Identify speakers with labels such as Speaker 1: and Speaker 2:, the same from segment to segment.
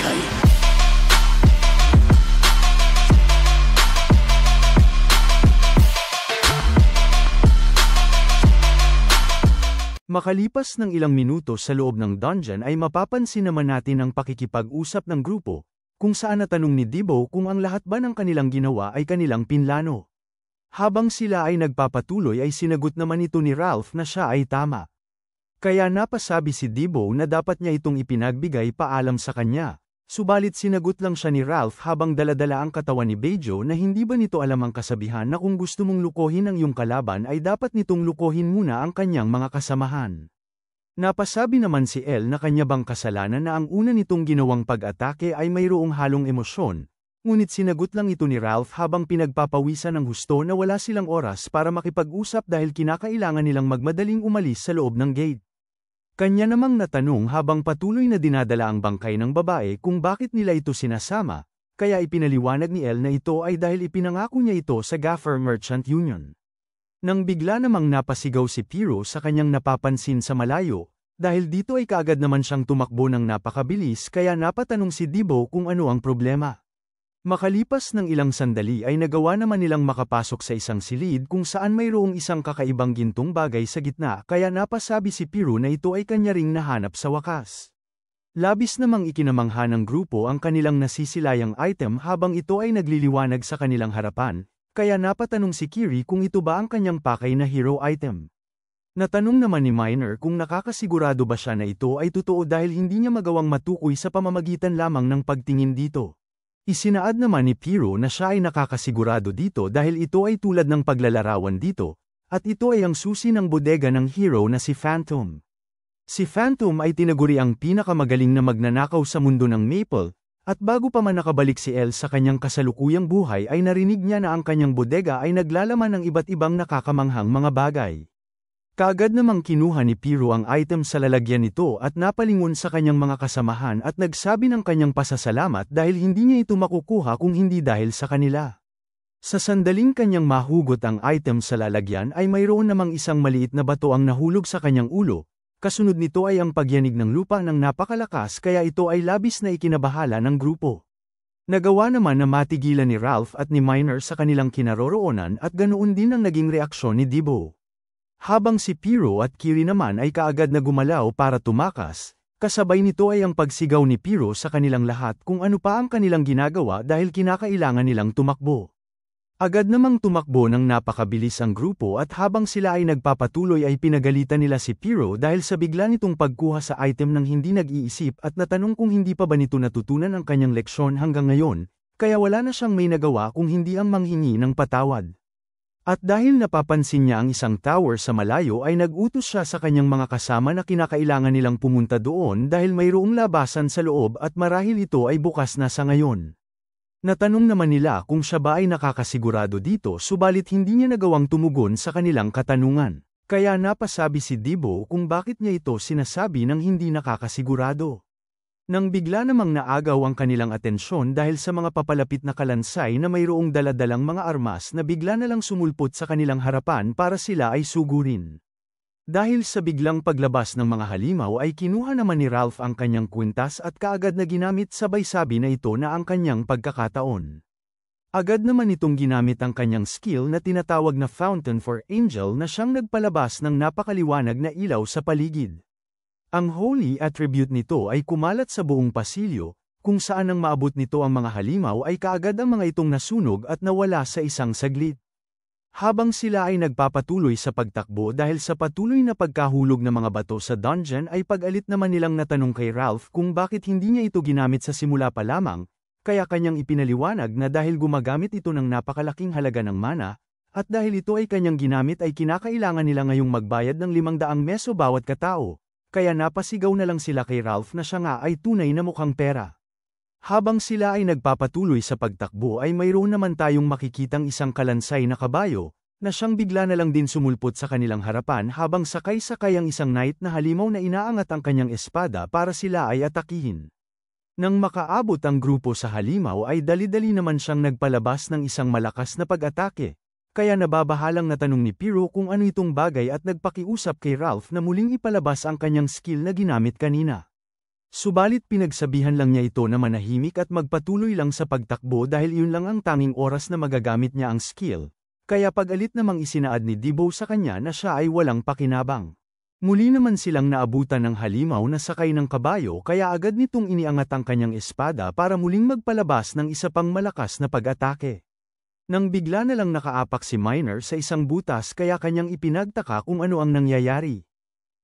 Speaker 1: buhay.
Speaker 2: Makalipas ng ilang minuto sa loob ng dungeon ay mapapansin naman natin ang pakikipag-usap ng grupo, kung saan natanong ni Debo kung ang lahat ba ng kanilang ginawa ay kanilang pinlano. Habang sila ay nagpapatuloy ay sinagot naman ito ni Ralph na siya ay tama. Kaya napasabi si Debo na dapat niya itong ipinagbigay paalam sa kanya, subalit sinagot lang siya ni Ralph habang daladala ang katawan ni Bejo na hindi ba nito alam ang kasabihan na kung gusto mong lukohin ang iyong kalaban ay dapat nitong lukohin muna ang kanyang mga kasamahan. Napasabi naman si El na kanya bang kasalanan na ang una nitong ginawang pag-atake ay mayroong halong emosyon, ngunit sinagot lang ito ni Ralph habang pinagpapawisan ng husto na wala silang oras para makipag-usap dahil kinakailangan nilang magmadaling umalis sa loob ng gate. Kanya namang natanong habang patuloy na dinadala ang bangkay ng babae kung bakit nila ito sinasama, kaya ipinaliwanag ni El na ito ay dahil ipinangako niya ito sa Gaffer Merchant Union. Nang bigla namang napasigaw si Piro sa kanyang napapansin sa malayo, dahil dito ay kaagad naman siyang tumakbo ng napakabilis kaya napatanong si Debo kung ano ang problema. Makalipas ng ilang sandali ay nagawa naman nilang makapasok sa isang silid kung saan mayroong isang kakaibang gintong bagay sa gitna kaya napasabi si Piro na ito ay kanya ring nahanap sa wakas. Labis namang ikinamangha ng grupo ang kanilang nasisilayang item habang ito ay nagliliwanag sa kanilang harapan, kaya napatanong si Kiri kung ito ba ang kanyang pakay na hero item. Natanong naman ni Miner kung nakakasigurado ba siya na ito ay totoo dahil hindi niya magawang matukoy sa pamamagitan lamang ng pagtingin dito. Isinaad naman ni Piro na siya ay nakakasigurado dito dahil ito ay tulad ng paglalarawan dito, at ito ay ang susi ng bodega ng hero na si Phantom. Si Phantom ay tinaguri ang pinakamagaling na magnanakaw sa mundo ng Maple, at bago pa man nakabalik si El sa kanyang kasalukuyang buhay ay narinig niya na ang kanyang bodega ay naglalaman ng iba't ibang nakakamanghang mga bagay. Kaagad namang kinuha ni Piro ang item sa lalagyan nito at napalingon sa kanyang mga kasamahan at nagsabi ng kanyang pasasalamat dahil hindi niya ito makukuha kung hindi dahil sa kanila. Sa sandaling kanyang mahugot ang item sa lalagyan ay mayroon namang isang maliit na bato ang nahulog sa kanyang ulo, kasunod nito ay ang pagyanig ng lupa ng napakalakas kaya ito ay labis na ikinabahala ng grupo. Nagawa naman na matigilan ni Ralph at ni Miner sa kanilang kinaroroonan at ganoon din ang naging reaksyon ni Debo. Habang si Piro at Kiri naman ay kaagad na gumalaw para tumakas, kasabay nito ay ang pagsigaw ni Piro sa kanilang lahat kung ano pa ang kanilang ginagawa dahil kinakailangan nilang tumakbo. Agad namang tumakbo ng napakabilis ang grupo at habang sila ay nagpapatuloy ay pinagalitan nila si Piro dahil sa bigla nitong pagkuha sa item ng hindi nag-iisip at natanong kung hindi pa ba nito natutunan ang kanyang leksyon hanggang ngayon, kaya wala na siyang may nagawa kung hindi ang manghingi ng patawad. At dahil napapansin niya ang isang tower sa malayo ay nag-utos siya sa kanyang mga kasama na kinakailangan nilang pumunta doon dahil mayroong labasan sa loob at marahil ito ay bukas na sa ngayon. Natanong naman nila kung siya ba ay nakakasigurado dito subalit hindi niya nagawang tumugon sa kanilang katanungan. Kaya napasabi si Debo kung bakit niya ito sinasabi ng hindi nakakasigurado. Nang bigla namang naagaw ang kanilang atensyon dahil sa mga papalapit na kalansay na mayroong daladalang mga armas na bigla na lang sumulpot sa kanilang harapan para sila ay sugurin. Dahil sa biglang paglabas ng mga halimaw ay kinuha naman ni Ralph ang kanyang kwintas at kaagad na ginamit sabay sabi na ito na ang kanyang pagkakataon. Agad naman itong ginamit ang kanyang skill na tinatawag na Fountain for Angel na siyang nagpalabas ng napakaliwanag na ilaw sa paligid. Ang holy attribute nito ay kumalat sa buong pasilyo, kung saan nang maabot nito ang mga halimaw ay kaagad ang mga itong nasunog at nawala sa isang saglit. Habang sila ay nagpapatuloy sa pagtakbo dahil sa patuloy na pagkahulog ng mga bato sa dungeon ay pag-alit naman nilang natanong kay Ralph kung bakit hindi niya ito ginamit sa simula pa lamang, kaya kanyang ipinaliwanag na dahil gumagamit ito ng napakalaking halaga ng mana, at dahil ito ay kanyang ginamit ay kinakailangan nila ngayong magbayad ng 500 meso bawat katao. Kaya napasigaw na lang sila kay Ralph na siya nga ay tunay na mukhang pera. Habang sila ay nagpapatuloy sa pagtakbo ay mayroon naman tayong makikitang isang kalansay na kabayo, na siyang bigla na lang din sumulpot sa kanilang harapan habang sakay-sakay ang isang knight na halimaw na inaangat ang kanyang espada para sila ay atakihin. Nang makaabot ang grupo sa halimaw ay dali-dali naman siyang nagpalabas ng isang malakas na pag-atake. Kaya nababahalang natanong ni Piro kung ano itong bagay at nagpakiusap kay Ralph na muling ipalabas ang kanyang skill na ginamit kanina. Subalit pinagsabihan lang niya ito na manahimik at magpatuloy lang sa pagtakbo dahil iyon lang ang tanging oras na magagamit niya ang skill, kaya pag-alit namang isinaad ni Debo sa kanya na siya ay walang pakinabang. Muli naman silang naabutan ng halimaw na sakay ng kabayo kaya agad nitong iniangat ang kanyang espada para muling magpalabas ng isa pang malakas na pag-atake. Nang bigla na lang nakaapak si Miner sa isang butas kaya kanyang ipinagtaka kung ano ang nangyayari.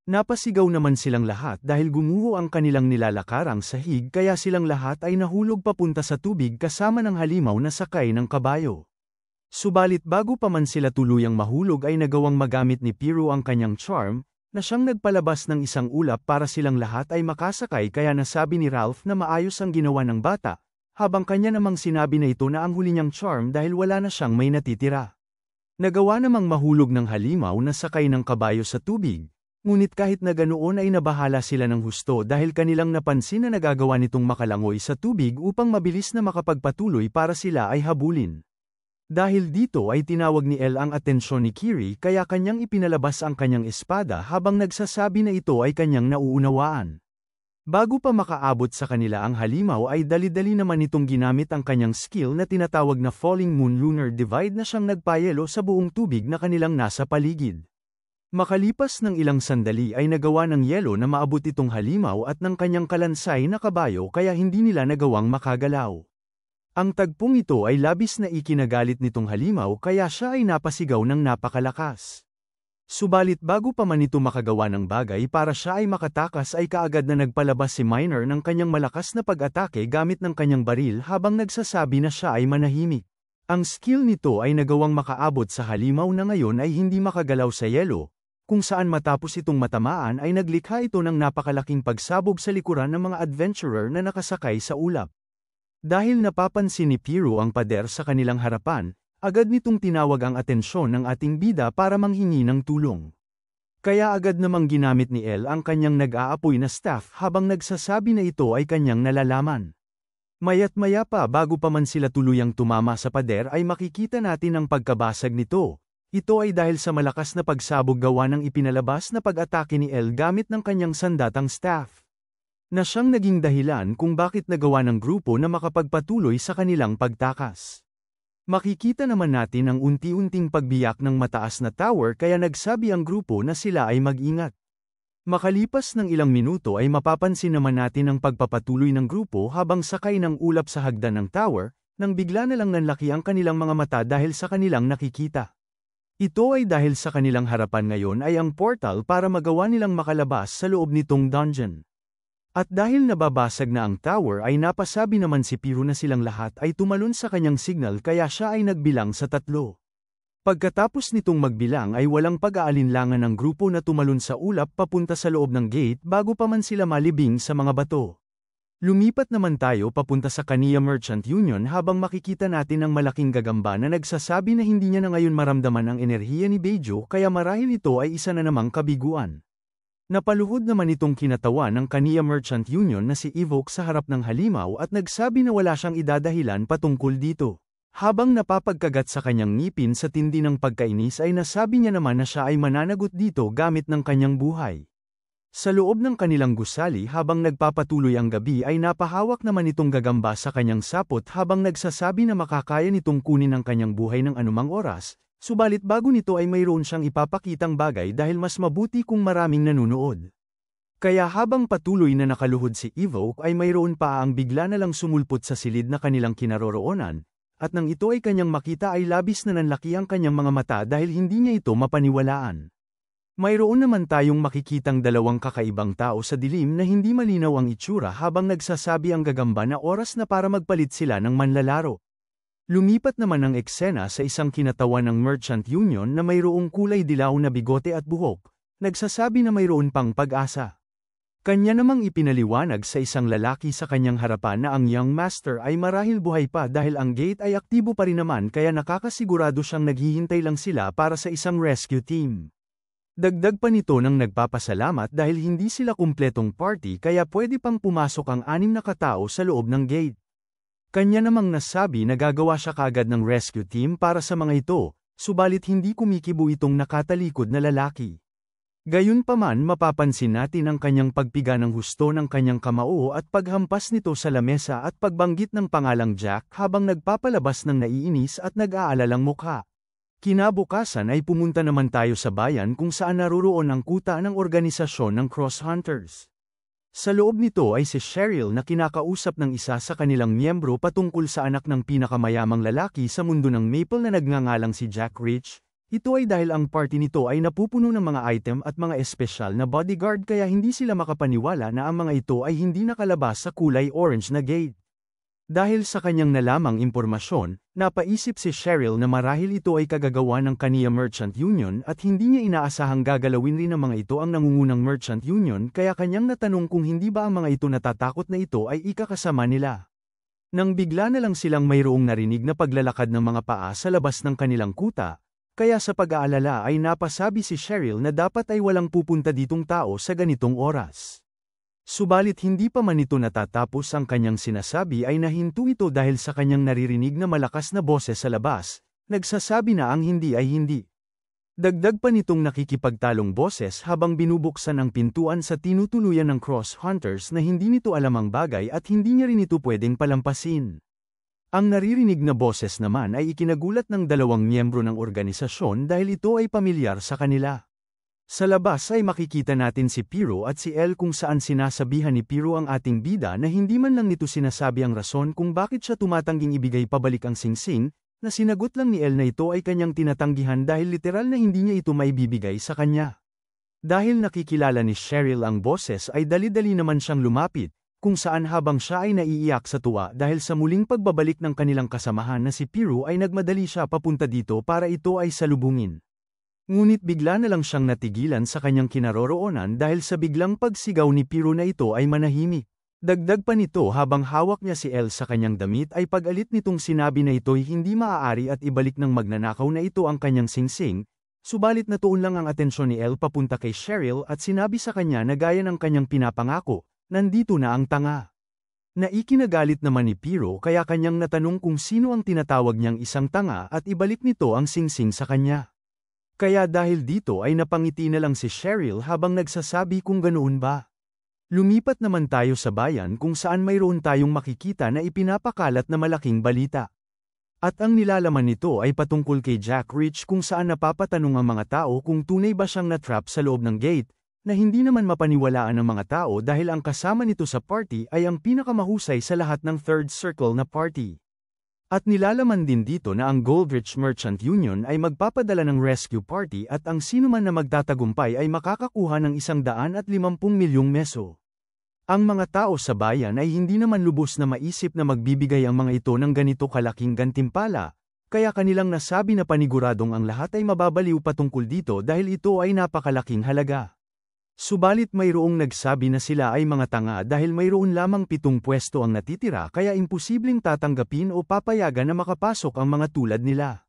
Speaker 2: Napasigaw naman silang lahat dahil gumuho ang kanilang nilalakarang sahig kaya silang lahat ay nahulog papunta sa tubig kasama ng halimaw na sakay ng kabayo. Subalit bago pa man sila tuluyang mahulog ay nagawang magamit ni Piru ang kanyang charm, na siyang nagpalabas ng isang ulap para silang lahat ay makasakay kaya nasabi ni Ralph na maayos ang ginawa ng bata, habang kanya namang sinabi na ito na ang huli niyang charm dahil wala na siyang may natitira. Nagawa namang mahulog ng halimaw na sakay ng kabayo sa tubig. Ngunit kahit na ganoon ay nabahala sila ng husto dahil kanilang napansin na nagagawa nitong makalangoy sa tubig upang mabilis na makapagpatuloy para sila ay habulin. Dahil dito ay tinawag ni El ang atensyon ni Kiri kaya kanyang ipinalabas ang kanyang espada habang nagsasabi na ito ay kanyang nauunawaan. Bago pa makaabot sa kanila ang halimaw ay dali-dali naman itong ginamit ang kanyang skill na tinatawag na Falling Moon Lunar Divide na siyang nagpayelo sa buong tubig na kanilang nasa paligid. Makalipas ng ilang sandali ay nagawa ng yelo na maabot itong halimaw at ng kanyang kalansay na kabayo kaya hindi nila nagawang makagalaw. Ang tagpong ito ay labis na ikinagalit nitong halimaw kaya siya ay napasigaw ng napakalakas. Subalit bago pa man ito makagawa ng bagay para siya ay makatakas ay kaagad na nagpalabas si Miner ng kanyang malakas na pag-atake gamit ng kanyang baril habang nagsasabi na siya ay manahimik. Ang skill nito ay nagawang makaabot sa halimaw na ngayon ay hindi makagalaw sa yelo, kung saan matapos itong matamaan ay naglikha ito ng napakalaking pagsabog sa likuran ng mga adventurer na nakasakay sa ulap. Dahil napapansin ni Piru ang pader sa kanilang harapan, agad nitong tinawag ang atensyon ng ating bida para manghingi ng tulong. Kaya agad namang ginamit ni El ang kanyang nag-aapoy na staff habang nagsasabi na ito ay kanyang nalalaman. Maya't maya pa bago pa man sila tuluyang tumama sa pader ay makikita natin ang pagkabasag nito. Ito ay dahil sa malakas na pagsabog gawa ng ipinalabas na pag-atake ni El gamit ng kanyang sandatang staff. Na siyang naging dahilan kung bakit nagawa ng grupo na makapagpatuloy sa kanilang pagtakas. Makikita naman natin ang unti-unting pagbiyak ng mataas na tower kaya nagsabi ang grupo na sila ay mag-ingat. Makalipas ng ilang minuto ay mapapansin naman natin ang pagpapatuloy ng grupo habang sakay ng ulap sa hagdan ng tower, nang bigla na lang nanlaki ang kanilang mga mata dahil sa kanilang nakikita. Ito ay dahil sa kanilang harapan ngayon ay ang portal para magawa nilang makalabas sa loob nitong dungeon. At dahil nababasag na ang tower ay napasabi naman si Piru na silang lahat ay tumalon sa kanyang signal kaya siya ay nagbilang sa 3. Pagkatapos nitong magbilang ay walang pag-aalinlangan ng grupo na tumalon sa ulap papunta sa loob ng gate bago pa man sila malibing sa mga bato. Lumipat naman tayo papunta sa Kaniya Merchant Union habang makikita natin ang malaking gagamba na nagsasabi na hindi niya na ngayon maramdaman ang enerhiya ni Beijo kaya marahil ito ay isa na namang kabiguan. Napaluhod naman itong kinatawan ng Kaniya Merchant Union na si Evoke sa harap ng halimaw at nagsabi na wala siyang idadahilan patungkol dito. Habang napapagkagat sa kanyang ngipin sa tindi ng pagkainis ay nasabi niya naman na siya ay mananagot dito gamit ng kanyang buhay. Sa loob ng kanilang gusali habang nagpapatuloy ang gabi ay napahawak naman itong gagamba sa kanyang sapot habang nagsasabi na makakaya nitong kunin ang kanyang buhay ng anumang oras, subalit bago nito ay mayroon siyang ipapakitang bagay dahil mas mabuti kung maraming nanunood. Kaya habang patuloy na nakaluhod si Evoke ay mayroon pa ang bigla na lang sumulpot sa silid na kanilang kinaroroonan, at nang ito ay kanyang makita ay labis na nanlaki ang kanyang mga mata dahil hindi niya ito mapaniwalaan. Mayroon naman tayong makikitang dalawang kakaibang tao sa dilim na hindi malinaw ang itsura habang nagsasabi ang gagamba na oras na para magpalit sila ng manlalaro. Lumipat naman ang eksena sa isang kinatawan ng Merchant Union na mayroong kulay dilaw na bigote at buhok, nagsasabi na mayroon pang pag-asa. Kanya namang ipinaliwanag sa isang lalaki sa kanyang harapan na ang Young Master ay marahil buhay pa dahil ang gate ay aktibo pa rin naman kaya nakakasigurado siyang naghihintay lang sila para sa isang rescue team. Dagdag pa nito nang nagpapasalamat dahil hindi sila kumpletong party kaya pwede pang pumasok ang 6 na katao sa loob ng gate. Kanya namang nasabi na gagawa siya kaagad ng rescue team para sa mga ito, subalit hindi kumikibo itong nakatalikod na lalaki. Gayunpaman mapapansin natin ang kanyang pagpiga ng husto ng kanyang kamao at paghampas nito sa lamesa at pagbanggit ng pangalang Jack habang nagpapalabas ng naiinis at nag-aalalang mukha. Kinabukasan ay pumunta naman tayo sa bayan kung saan naroroon ang kuta ng organisasyon ng Cross Hunters. Sa loob nito ay si Cheryl na kinakausap ng isa sa kanilang miyembro patungkol sa anak ng pinakamayamang lalaki sa mundo ng Maple na nagngangalang si Jack Rich. Ito ay dahil ang party nito ay napupuno ng mga item at mga espesyal na bodyguard kaya hindi sila makapaniwala na ang mga ito ay hindi nakalabas sa kulay orange na gate. Dahil sa kanyang nalamang impormasyon, napaisip si Cheryl na marahil ito ay kagagawa ng kaniya Merchant Union at hindi niya inaasahang gagalawin rin ng mga ito ang nangungunang Merchant Union kaya kanyang natanong kung hindi ba ang mga ito natatakot na ito ay ikakasama nila. Nang bigla na lang silang mayroong narinig na paglalakad ng mga paa sa labas ng kanilang kuta, kaya sa pag-aalala ay napasabi si Cheryl na dapat ay walang pupunta ditong tao sa ganitong oras. Subalit hindi pa man ito natatapos ang kanyang sinasabi ay nahinto ito dahil sa kanyang naririnig na malakas na boses sa labas, nagsasabi na ang hindi ay hindi. Dagdag pa nitong nakikipagtalong boses habang binubuksan ang pintuan sa tinutuluyan ng Cross Hunters na hindi nito alam ang bagay at hindi niya rin ito pwedeng palampasin. Ang naririnig na boses naman ay ikinagulat ng dalawang miyembro ng organisasyon dahil ito ay pamilyar sa kanila. Sa labas ay makikita natin si Piro at si El kung saan sinasabihan ni Piro ang ating bida na hindi man lang nito sinasabi ang rason kung bakit siya tumatangging ibigay pabalik ang singsing, na sinagot lang ni El na ito ay kanyang tinatanggihan dahil literal na hindi niya ito maibibigay sa kanya. Dahil nakikilala ni Cheryl ang boses ay dali-dali naman siyang lumapit, kung saan habang siya ay naiiyak sa tuwa dahil sa muling pagbabalik ng kanilang kasamahan na si Piro ay nagmadali siya papunta dito para ito ay salubungin. Ngunit bigla na lang siyang natigilan sa kanyang kinaroroonan dahil sa biglang pagsigaw ni Piro na ito ay manahimik. Dagdag pa nito habang hawak niya si El sa kanyang damit ay pag-alit nitong sinabi na ito'y hindi maaari at ibalik ng magnanakaw na ito ang kanyang singsing, subalit natuon lang ang atensyon ni El papunta kay Cheryl at sinabi sa kanya na gaya ng kanyang pinapangako, nandito na ang tanga. Naikinagalit naman ni Piro kaya kanyang natanong kung sino ang tinatawag niyang isang tanga at ibalik nito ang singsing sa kanya. Kaya dahil dito ay napangiti na lang si Cheryl habang nagsasabi kung ganoon ba. Lumipat naman tayo sa bayan kung saan mayroon tayong makikita na ipinapakalat na malaking balita. At ang nilalaman nito ay patungkol kay Jack Rich kung saan napapatanong ang mga tao kung tunay ba siyang natrap sa loob ng gate, na hindi naman mapaniwalaan ng mga tao dahil ang kasama nito sa party ay ang pinakamahusay sa lahat ng third circle na party. At nilalaman din dito na ang Goldrich Merchant Union ay magpapadala ng rescue party at ang sinuman na magtatagumpay ay makakakuha ng 150 milyong meso. Ang mga tao sa bayan ay hindi naman lubos na maisip na magbibigay ang mga ito ng ganito kalaking gantimpala, kaya kanilang nasabi na paniguradong ang lahat ay mababaliw patungkol dito dahil ito ay napakalaking halaga. Subalit mayroong nagsabi na sila ay mga tanga dahil mayroon lamang 7 pwesto ang natitira kaya imposibleng tatanggapin o papayagan na makapasok ang mga tulad nila.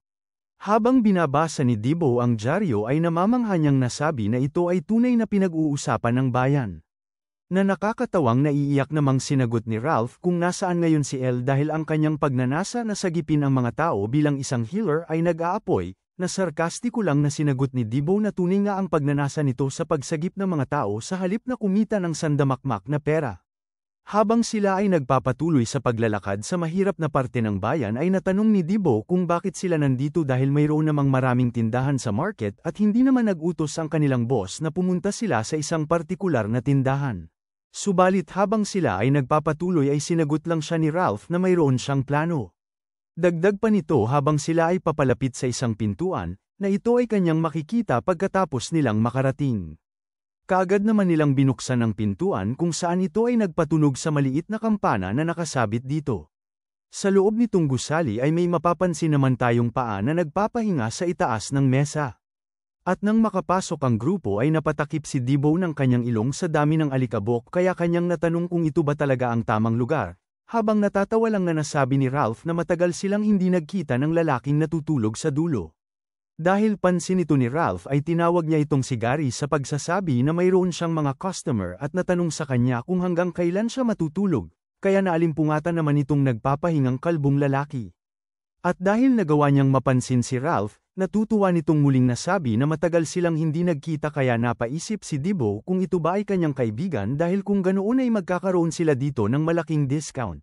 Speaker 2: Habang binabasa ni Debo ang dyaryo ay namamangha niyang nasabi na ito ay tunay na pinag-uusapan ng bayan. Na nakakatawang naiiyak namang sinagot ni Ralph kung nasaan ngayon si El dahil ang kanyang pagnanasa na sagipin ang mga tao bilang isang healer ay nag-aapoy, na sarkastiko lang na sinagot ni Debo na tunay nga ang pagnanasa nito sa pagsagip ng mga tao sa halip na kumita ng sandamakmak na pera. Habang sila ay nagpapatuloy sa paglalakad sa mahirap na parte ng bayan ay natanong ni Debo kung bakit sila nandito dahil mayroon namang maraming tindahan sa market at hindi naman nag-utos ang kanilang boss na pumunta sila sa isang partikular na tindahan. Subalit habang sila ay nagpapatuloy ay sinagot lang siya ni Ralph na mayroon siyang plano. Dagdag pa nito habang sila ay papalapit sa isang pintuan, na ito ay kanyang makikita pagkatapos nilang makarating. Kaagad naman nilang binuksan ang pintuan kung saan ito ay nagpatunog sa maliit na kampana na nakasabit dito. Sa loob nitong gusali ay may mapapansin naman tayong paa na nagpapahinga sa itaas ng mesa. At nang makapasok ang grupo ay napatakip si Debo ng kanyang ilong sa dami ng alikabok kaya kanyang natanong kung ito ba talaga ang tamang lugar. Habang natatawa lang na nasabi ni Ralph na matagal silang hindi nagkita ng lalaking natutulog sa dulo. Dahil pansin ito ni Ralph ay tinawag niya itong si Gary sa pagsasabi na mayroon siyang mga customer at natanong sa kanya kung hanggang kailan siya matutulog, kaya naalimpungatan naman itong nagpapahingang kalbong lalaki. At dahil nagawa niyang mapansin si Ralph, natutuwa nitong muling nasabi na matagal silang hindi nagkita kaya napaisip si Dibo kung ito ba ay kanyang kaibigan dahil kung ganoon ay magkakaroon sila dito ng malaking discount.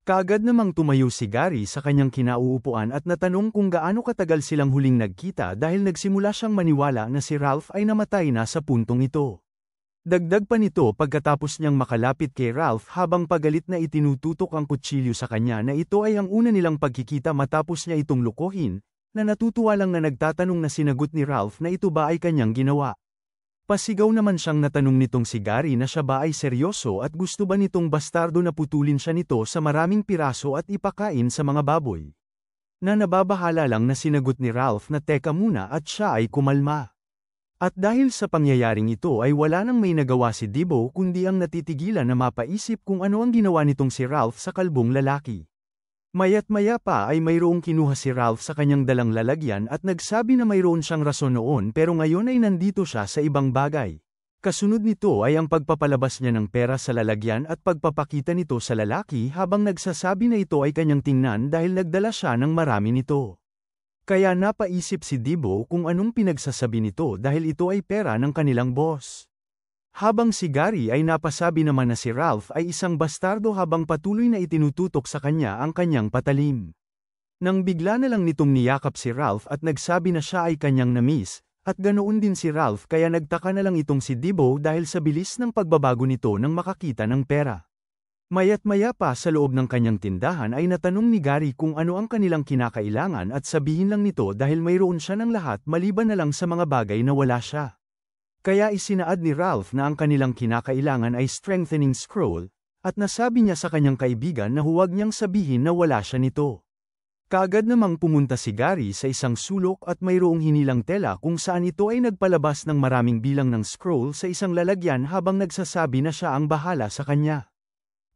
Speaker 2: Kaagad namang tumayo si Gary sa kanyang kinauupuan at natanong kung gaano katagal silang huling nagkita dahil nagsimula siyang maniwala na si Ralph ay namatay na sa puntong ito. Dagdag pa nito pagkatapos niyang makalapit kay Ralph habang pagalit na itinututok ang kutsilyo sa kanya na ito ay ang una nilang pagkikita matapos niya itong lukohin, na natutuwa lang na nagtatanong na sinagot ni Ralph na ito ba ay kanyang ginawa. Pasigaw naman siyang natanong nitong si Gary na siya ba ay seryoso at gusto ba nitong bastardo na putulin siya nito sa maraming piraso at ipakain sa mga baboy. Na nababahala lang na sinagot ni Ralph na teka muna at siya ay kumalma. At dahil sa pangyayaring ito ay wala nang may nagawa si Dibo kundi ang natitigilan na mapaisip kung ano ang ginawa nitong si Ralph sa kalbong lalaki. Maya't maya pa ay mayroong kinuha si Ralph sa kanyang dalang lalagyan at nagsabi na mayroon siyang rason noon pero ngayon ay nandito siya sa ibang bagay. Kasunod nito ay ang pagpapalabas niya ng pera sa lalagyan at pagpapakita nito sa lalaki habang nagsasabi na ito ay kanyang tingnan dahil nagdala siya ng marami nito. Kaya napaisip si Dibo kung anong pinagsasabi nito dahil ito ay pera ng kanilang boss. Habang si Gary ay napasabi naman na si Ralph ay isang bastardo habang patuloy na itinututok sa kanya ang kanyang patalim. Nang bigla na lang nitong niyakap si Ralph at nagsabi na siya ay kanyang na-miss, at ganoon din si Ralph kaya nagtaka na lang itong si Dibo dahil sa bilis ng pagbabago nito nang makakita ng pera. Maya't maya pa sa loob ng kanyang tindahan ay natanong ni Gary kung ano ang kanilang kinakailangan at sabihin lang nito dahil mayroon siya ng lahat maliban na lang sa mga bagay na wala siya. Kaya isinaad ni Ralph na ang kanilang kinakailangan ay strengthening scroll, at nasabi niya sa kanyang kaibigan na huwag niyang sabihin na wala siya nito. Kaagad namang pumunta si Gary sa isang sulok at mayroong hinilang tela kung saan ito ay nagpalabas ng maraming bilang ng scroll sa isang lalagyan habang nagsasabi na siya ang bahala sa kanya.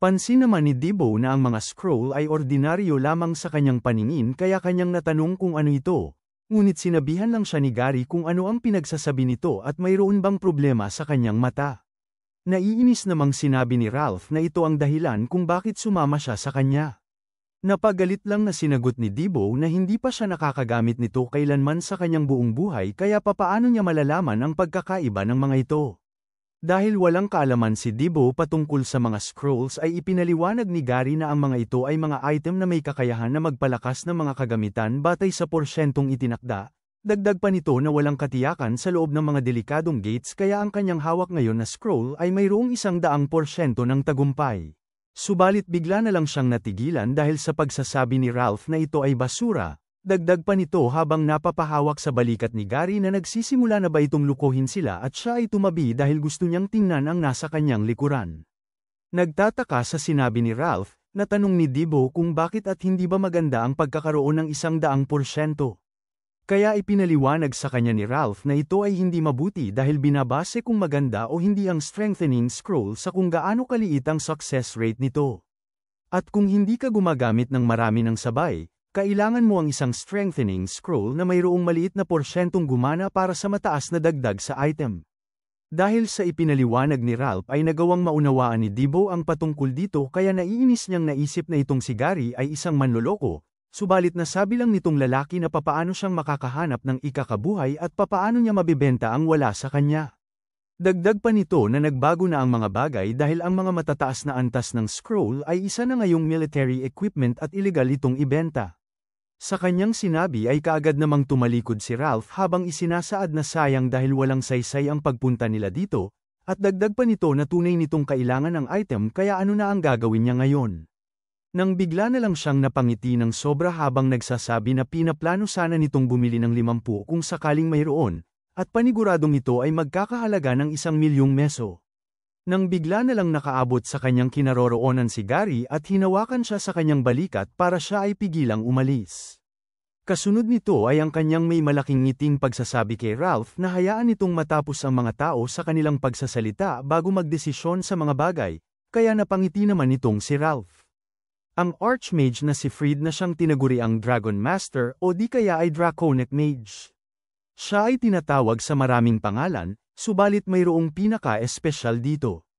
Speaker 2: Pansin naman ni Dibo na ang mga scroll ay ordinaryo lamang sa kanyang paningin kaya kanyang natanong kung ano ito, ngunit sinabihan lang siya ni Gary kung ano ang pinagsasabi nito at mayroon bang problema sa kanyang mata. Naiinis namang sinabi ni Ralph na ito ang dahilan kung bakit sumama siya sa kanya. Napagalit lang na sinagot ni Dibo na hindi pa siya nakakagamit nito kailanman sa kanyang buong buhay kaya papaano niya malalaman ang pagkakaiba ng mga ito. Dahil walang kaalaman si Dibo patungkol sa mga scrolls ay ipinaliwanag ni Gary na ang mga ito ay mga item na may kakayahan na magpalakas ng mga kagamitan batay sa porsyentong itinakda. Dagdag pa nito na walang katiyakan sa loob ng mga delikadong gates kaya ang kanyang hawak ngayon na scroll ay mayroong 100% ng tagumpay. Subalit bigla na lang siyang natigilan dahil sa pagsasabi ni Ralph na ito ay basura. Dagdag pa nito habang napapahawak sa balikat ni Gary na nagsisimula na ba itong lukuhin sila at siya ay tumabi dahil gusto niyang tingnan ang nasa kanyang likuran. Nagtataka sa sinabi ni Ralph, natanong ni Dibo kung bakit at hindi ba maganda ang pagkakaroon ng 100%. Kaya ipinaliwanag sa kanya ni Ralph na ito ay hindi mabuti dahil binabase kung maganda o hindi ang strengthening scroll sa kung gaano kaliit ang success rate nito. At kung hindi ka gumagamit ng marami ng sabay, kailangan mo ang isang strengthening scroll na mayroong maliit na porsyentong gumana para sa mataas na dagdag sa item. Dahil sa ipinaliwanag ni Ralph ay nagawang maunawaan ni Dibo ang patungkol dito kaya naiinis niyang naisip na itong si Gary ay isang manloloko, subalit nasabi lang nitong lalaki na papaano siyang makakahanap ng ikakabuhay at papaano niya mabibenta ang wala sa kanya. Dagdag pa nito na nagbago na ang mga bagay dahil ang mga matataas na antas ng scroll ay isa na ngayong military equipment at iligal itong ibenta. Sa kanyang sinabi ay kaagad namang tumalikod si Ralph habang isinasaad na sayang dahil walang saysay ang pagpunta nila dito, at dagdag pa nito na tunay nitong kailangan ng item kaya ano na ang gagawin niya ngayon. Nang bigla na lang siyang napangiti ng sobra habang nagsasabi na pinaplano sana nitong bumili ng 50 kung sakaling mayroon, at paniguradong ito ay magkakahalaga ng 1,000,000 peso. Nang bigla na lang nakaabot sa kanyang kinaroroonan si Gary at hinawakan siya sa kanyang balikat para siya ay pigilang umalis. Kasunod nito ay ang kanyang may malaking ngiting pagsasabi kay Ralph na hayaan nitong matapos ang mga tao sa kanilang pagsasalita bago magdesisyon sa mga bagay, kaya napangiti naman nitong si Ralph. Ang Archmage na si Fried na siyang tinaguriang Dragon Master o di kaya ay Draconic Mage. Siya ay tinatawag sa maraming pangalan, subalit mayroong pinaka-espesyal dito.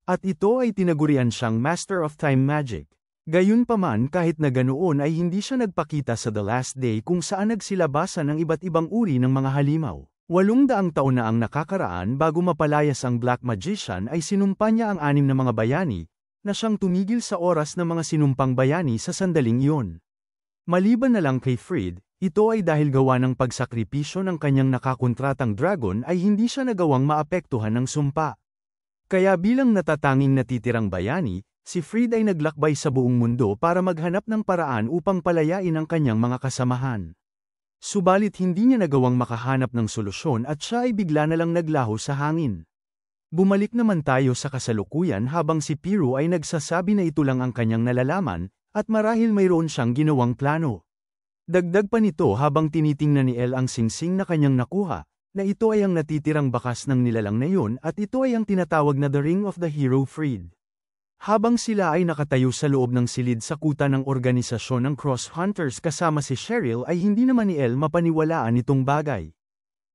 Speaker 2: At ito ay tinagurian siyang Master of Time Magic. Gayunpaman kahit na ganoon ay hindi siya nagpakita sa The Last Day kung saan nagsilabasan ng iba't ibang uri ng mga halimaw. 800 taon na ang nakakaraan bago mapalayas ang Black Magician ay sinumpa niya ang 6 na mga bayani, na siyang tumigil sa oras ng mga sinumpang bayani sa sandaling iyon. Maliban na lang kay Fried, ito ay dahil gawa ng pagsakripisyo ng kanyang nakakontratang dragon ay hindi siya nagawang maapektuhan ng sumpa. Kaya bilang natatanging natitirang bayani, si Fried ay naglakbay sa buong mundo para maghanap ng paraan upang palayain ang kanyang mga kasamahan. Subalit hindi niya nagawang makahanap ng solusyon at siya ay bigla na lang naglaho sa hangin. Bumalik naman tayo sa kasalukuyan habang si Piru ay nagsasabi na ito lang ang kanyang nalalaman, at marahil mayroon siyang ginawang plano. Dagdag pa nito habang tinitingnan ni El ang singsing na kanyang nakuha, na ito ay ang natitirang bakas ng nilalang na yun at ito ay ang tinatawag na The Ring of the Hero Fried. Habang sila ay nakatayo sa loob ng silid sa kuta ng organisasyon ng Cross Hunters kasama si Cheryl ay hindi naman ni El mapaniwalaan itong bagay.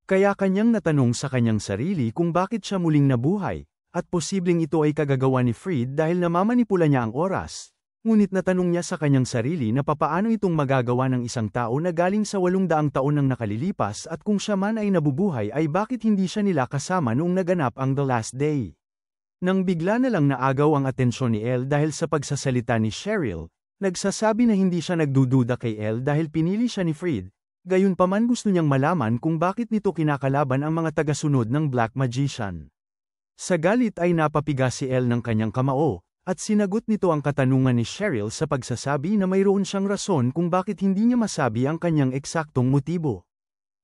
Speaker 2: Kaya kanyang natanong sa kanyang sarili kung bakit siya muling nabuhay, at posibleng ito ay kagagawa ni Fried dahil namamanipula niya ang oras. Ngunit natanong niya sa kanyang sarili na papaano itong magagawa ng isang tao na galing sa 800 taon nang nakalilipas at kung siya man ay nabubuhay ay bakit hindi siya nila kasama noong naganap ang The Last Day. Nang bigla na lang naagaw ang atensyon ni El dahil sa pagsasalita ni Cheryl, nagsasabi na hindi siya nagdududa kay El dahil pinili siya ni Fried, gayunpaman gusto niyang malaman kung bakit nito kinakalaban ang mga tagasunod ng Black Magician. Sa galit ay napapiga si El ng kanyang kamao, at sinagot nito ang katanungan ni Cheryl sa pagsasabi na mayroon siyang rason kung bakit hindi niya masabi ang kanyang eksaktong motibo.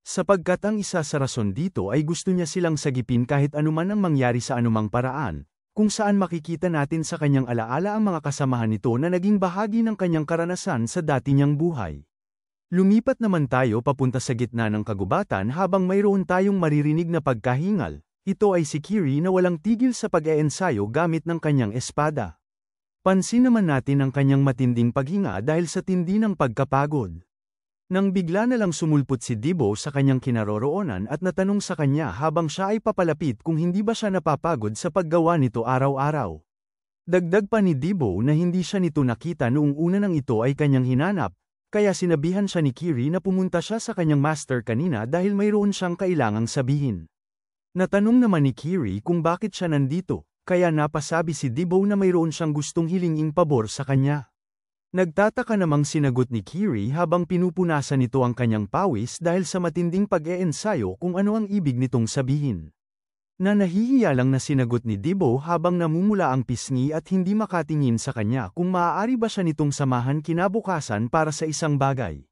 Speaker 2: Sapagkat ang isa sa rason dito ay gusto niya silang sagipin kahit anuman ang mangyari sa anumang paraan, kung saan makikita natin sa kanyang alaala ang mga kasamahan nito na naging bahagi ng kanyang karanasan sa dati niyang buhay. Lumipat naman tayo papunta sa gitna ng kagubatan habang mayroon tayong maririnig na pagkahingal. Ito ay si Kiri na walang tigil sa pag-eensayo gamit ng kanyang espada. Pansin naman natin ang kanyang matinding paghinga dahil sa tindi ng pagkapagod. Nang bigla na lang sumulpot si Dibo sa kanyang kinaroroonan at natanong sa kanya habang siya ay papalapit kung hindi ba siya napapagod sa paggawa nito araw-araw. Dagdag pa ni Dibo na hindi siya nito nakita noong una nang ito ay kanyang hinanap, kaya sinabihan siya ni Kiri na pumunta siya sa kanyang master kanina dahil mayroon siyang kailangang sabihin. Natanong naman ni Kiri kung bakit siya nandito, kaya napasabi si Dibo na mayroon siyang gustong hilinging pabor sa kanya. Nagtataka namang sinagot ni Kiri habang pinupunasan nito ang kanyang pawis dahil sa matinding pag-eensayo kung ano ang ibig nitong sabihin. Na nahihiya lang na sinagot ni Dibo habang namumula ang pisngi at hindi makatingin sa kanya kung maaari ba siya nitong samahan kinabukasan para sa isang bagay.